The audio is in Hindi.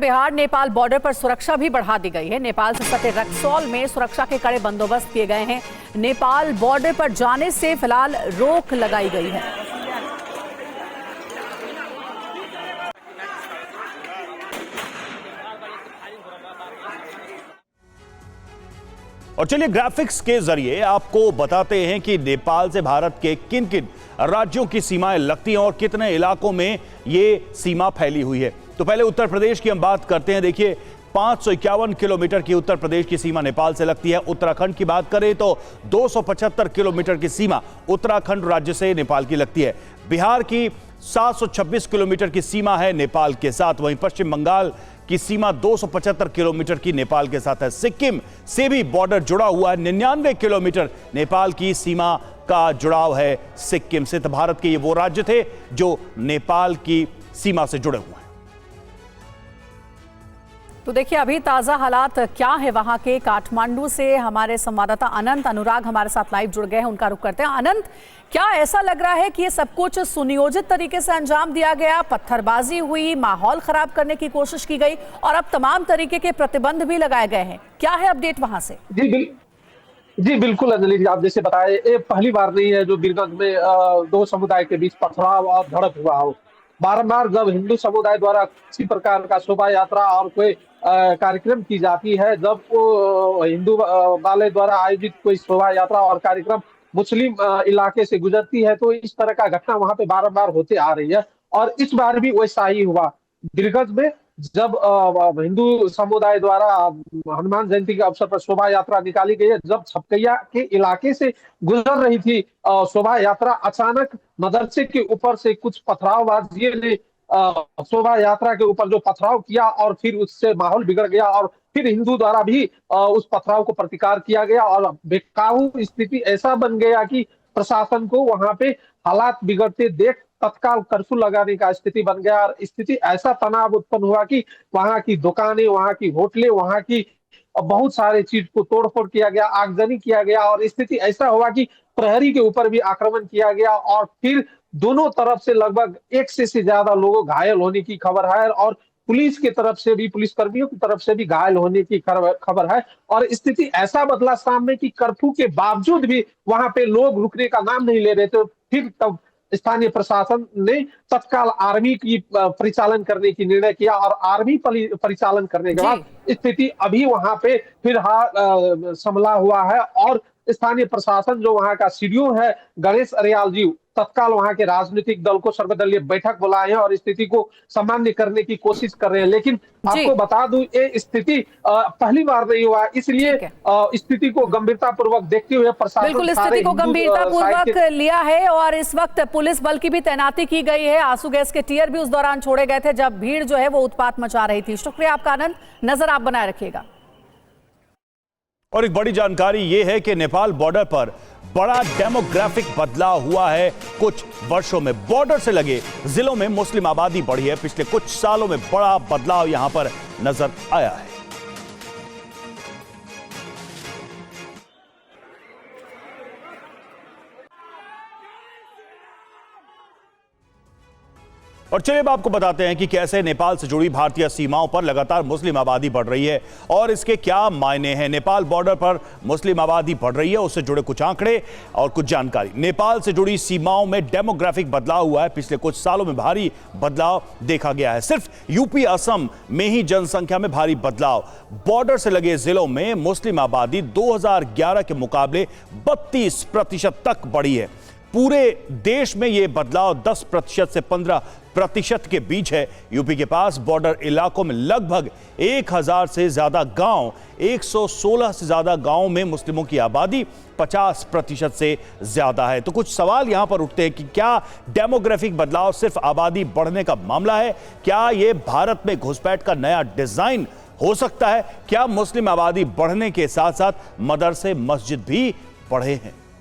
बिहार नेपाल बॉर्डर पर सुरक्षा भी बढ़ा दी गई है। नेपाल से सटे रक्सौल में सुरक्षा के कड़े बंदोबस्त किए गए हैं। नेपाल बॉर्डर पर जाने से फिलहाल रोक लगाई गई है। और चलिए ग्राफिक्स के जरिए आपको बताते हैं कि नेपाल से भारत के किन किन राज्यों की सीमाएं लगती हैं और कितने इलाकों में ये सीमा फैली हुई है। तो पहले उत्तर प्रदेश की हम बात करते हैं। देखिए 551 किलोमीटर की उत्तर प्रदेश की सीमा नेपाल से लगती है। उत्तराखंड की बात करें तो 275 किलोमीटर की सीमा उत्तराखंड राज्य से नेपाल की लगती है। बिहार की 726 किलोमीटर की सीमा है नेपाल के साथ। वहीं पश्चिम बंगाल की सीमा 275 किलोमीटर की नेपाल के साथ है। सिक्किम से भी बॉर्डर जुड़ा हुआ है। 99 किलोमीटर नेपाल की सीमा का जुड़ाव है सिक्किम से। तो भारत के ये वो राज्य थे जो नेपाल की सीमा से जुड़े हुए हैं। तो देखिए अभी ताजा हालात क्या है वहां के। काठमांडू से हमारे संवाददाता अनंत अनुराग हमारे साथ लाइव जुड़ गए हैं, उनका रुख करते हैं। अनंत, क्या ऐसा लग रहा है कि ये सब कुछ सुनियोजित तरीके से अंजाम दिया गया, पत्थरबाजी हुई, माहौल खराब करने की कोशिश की गई और अब तमाम तरीके के प्रतिबंध भी लगाए गए हैं? क्या है अपडेट वहां से? जी बिल्कुल अंजलि जी, आप जैसे बताए ये पहली बार नहीं है जो बीरगंज में दो समुदाय के बीच पथराव और झड़प हुआ हो। बारंबार जब हिंदू समुदाय द्वारा किसी प्रकार का शोभा यात्रा और कोई कार्यक्रम की जाती है, जब वो हिंदू वाले द्वारा आयोजित कोई शोभा यात्रा और कार्यक्रम मुस्लिम इलाके से गुजरती है, तो इस तरह का घटना वहां पे बारंबार होते आ रही है। और इस बार भी वैसा ही हुआ। बीरगंज में जब हिंदू समुदाय द्वारा हनुमान जयंती के अवसर पर शोभा यात्रा निकाली गई है, जब छपकैया के इलाके से गुजर रही थी शोभा यात्रा, अचानक मदरसे के ऊपर से कुछ पथरावबाजियों ने शोभा यात्रा के ऊपर जो पथराव किया और फिर उससे माहौल बिगड़ गया और फिर हिंदू द्वारा भी उस पथराव को प्रतिकार किया गया और बेकाबू स्थिति ऐसा बन गया कि प्रशासन को वहां पे हालात बिगड़ते देख तत्काल कर्फ्यू लगाने का स्थिति बन गया। और स्थिति ऐसा तनाव उत्पन्न हुआ कि वहां की दुकानें, वहां की होटलें, वहां की बहुत सारे चीज को तोड़फोड़ किया गया, आगजनी किया गया और स्थिति ऐसा हुआ कि प्रहरी के ऊपर भी आक्रमण किया गया और फिर दोनों तरफ से लगभग 100 से ज्यादा लोगों घायल होने की खबर है और पुलिस की तरफ से भी, पुलिस कर्मियों की तरफ से भी घायल होने की खबर है। और स्थिति ऐसा बदला सामने कि कर्फ्यू के बावजूद भी वहां पे लोग रुकने का नाम नहीं ले रहे थे। फिर तब स्थानीय प्रशासन ने तत्काल आर्मी की परिचालन करने की निर्णय किया और आर्मी परिचालन करने के बाद स्थिति अभी वहां पे फिर संभला हुआ है। और स्थानीय प्रशासन जो वहां का सीडीओ है गणेश अरियाल जी, तत्काल वहां के राजनीतिक दल को सर्वदलीय बैठक बुलाए हैं और स्थिति को सामान्य करने की कोशिश कर रहे हैं। लेकिन आपको बता दूं ये स्थिति पहली बार नहीं हुआ, इसलिए स्थिति को गंभीरता पूर्वक देखते हुए प्रशासन बिल्कुल स्थिति को गंभीरता पूर्वक लिया है और इस वक्त पुलिस बल की भी तैनाती की गई है। आंसू गैस के टीयर भी उस दौरान छोड़े गए थे जब भीड़ जो है वो उत्पात मचा रही थी। शुक्रिया आपका आनंद, नजर आप बनाए रखिएगा। और एक बड़ी जानकारी यह है कि नेपाल बॉर्डर पर बड़ा डेमोग्राफिक बदलाव हुआ है कुछ वर्षों में। बॉर्डर से लगे जिलों में मुस्लिम आबादी बढ़ी है। पिछले कुछ सालों में बड़ा बदलाव यहां पर नजर आया है। और चलिए अब आपको बताते हैं कि कैसे नेपाल से जुड़ी भारतीय सीमाओं पर लगातार मुस्लिम आबादी बढ़ रही है और इसके क्या मायने हैं। नेपाल बॉर्डर पर मुस्लिम आबादी बढ़ रही है, उससे जुड़े कुछ आंकड़े और कुछ जानकारी। नेपाल से जुड़ी सीमाओं में डेमोग्राफिक बदलाव हुआ है। पिछले कुछ सालों में भारी बदलाव देखा गया है। सिर्फ यूपी असम में ही जनसंख्या में भारी बदलाव। बॉर्डर से लगे जिलों में मुस्लिम आबादी 2011 के मुकाबले 32% तक बढ़ी है। पूरे देश में यह बदलाव 10% से 15% के बीच है। यूपी के पास बॉर्डर इलाकों में लगभग 1000 से ज्यादा गांव, 116 से ज्यादा गांवों में मुस्लिमों की आबादी 50% से ज्यादा है। तो कुछ सवाल यहां पर उठते हैं कि क्या डेमोग्राफिक बदलाव सिर्फ आबादी बढ़ने का मामला है? क्या यह भारत में घुसपैठ का नया डिजाइन हो सकता है? क्या मुस्लिम आबादी बढ़ने के साथ साथ मदरसे मस्जिद भी बढ़े हैं?